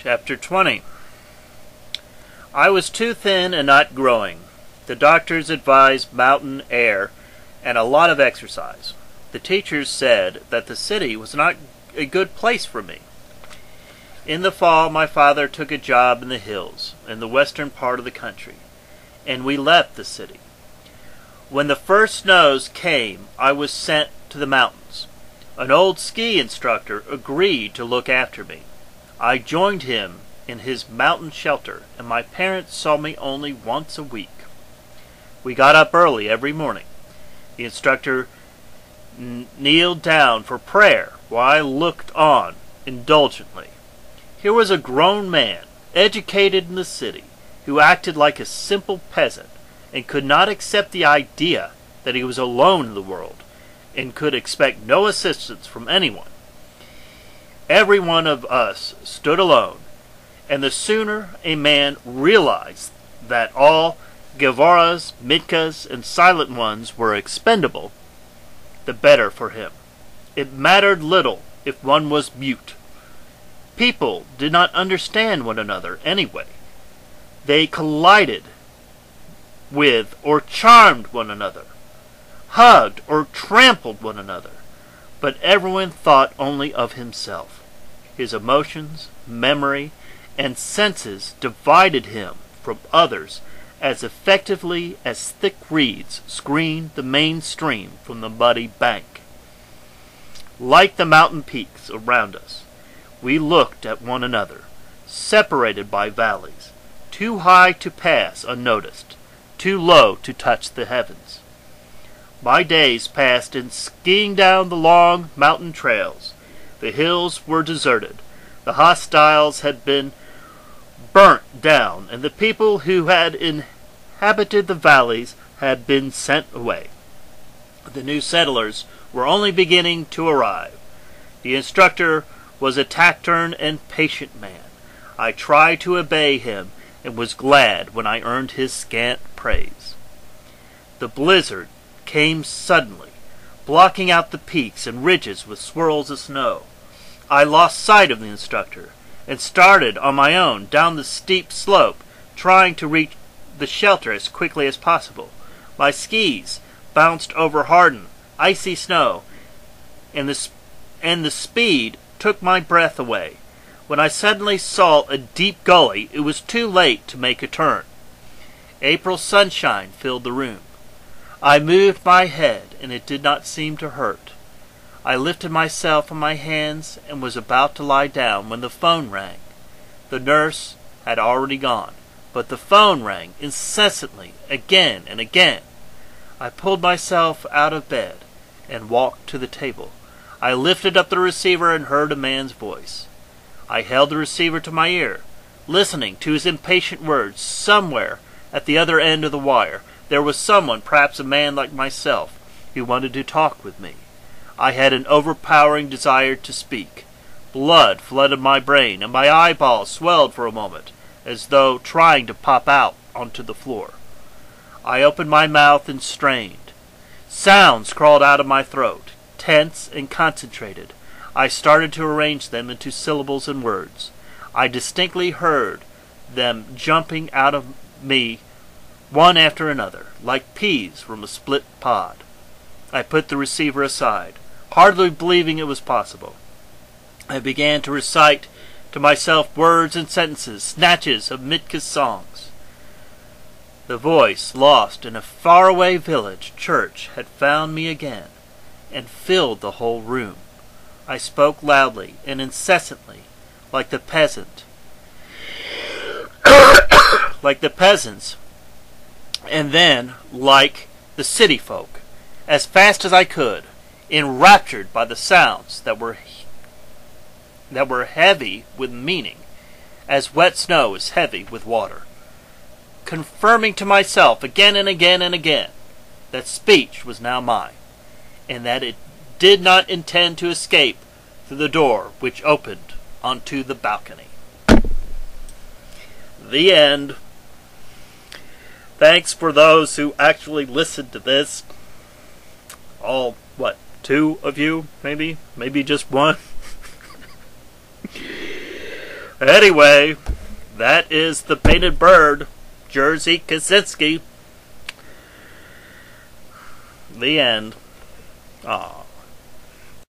Chapter 20. I was too thin and not growing. The doctors advised mountain air and a lot of exercise. The teachers said that the city was not a good place for me. In the fall, my father took a job in the hills, in the western part of the country, and we left the city. When the first snows came, I was sent to the mountains. An old ski instructor agreed to look after me. I joined him in his mountain shelter, and my parents saw me only once a week. We got up early every morning. The instructor kneeled down for prayer while I looked on indulgently. Here was a grown man, educated in the city, who acted like a simple peasant and could not accept the idea that he was alone in the world and could expect no assistance from anyone. Every one of us stood alone, and the sooner a man realized that all Gevaras, Mitkas, and Silent Ones were expendable, the better for him. It mattered little if one was mute. People did not understand one another anyway. They collided with or charmed one another, hugged or trampled one another, but everyone thought only of himself. His emotions, memory, and senses divided him from others as effectively as thick reeds screened the main stream from the muddy bank. Like the mountain peaks around us, we looked at one another, separated by valleys, too high to pass unnoticed, too low to touch the heavens. My days passed in skiing down the long mountain trails. The hills were deserted. The hostiles had been burnt down, and the people who had inhabited the valleys had been sent away. The new settlers were only beginning to arrive. The instructor was a taciturn and patient man. I tried to obey him and was glad when I earned his scant praise. The blizzard came suddenly, blocking out the peaks and ridges with swirls of snow. I lost sight of the instructor and started on my own down the steep slope, trying to reach the shelter as quickly as possible. My skis bounced over hardened, icy snow, and the speed took my breath away. When I suddenly saw a deep gully, it was too late to make a turn. April sunshine filled the room. I moved my head, and it did not seem to hurt. I lifted myself on my hands and was about to lie down when the phone rang. The nurse had already gone, but the phone rang incessantly, again and again. I pulled myself out of bed and walked to the table. I lifted up the receiver and heard a man's voice. I held the receiver to my ear, listening to his impatient words. Somewhere at the other end of the wire there was someone, perhaps a man like myself, who wanted to talk with me. I had an overpowering desire to speak. Blood flooded my brain, and my eyeballs swelled for a moment, as though trying to pop out onto the floor. I opened my mouth and strained. Sounds crawled out of my throat, tense and concentrated. I started to arrange them into syllables and words. I distinctly heard them jumping out of me one after another, like peas from a split pod. I put the receiver aside, hardly believing it was possible. I began to recite to myself words and sentences, snatches of Mitka's songs. The voice, lost in a faraway village church, had found me again and filled the whole room. I spoke loudly and incessantly, like the peasants, and then like the city folk, as fast as I could, enraptured by the sounds that were heavy with meaning, as wet snow is heavy with water, confirming to myself again and again and again that speech was now mine, and that it did not intend to escape through the door which opened onto the balcony. The end. Thanks for those who actually listened to this. All, 2 of you, maybe? Maybe just one? Anyway, that is the painted bird, Jerzy Kosinski. The end. Aw.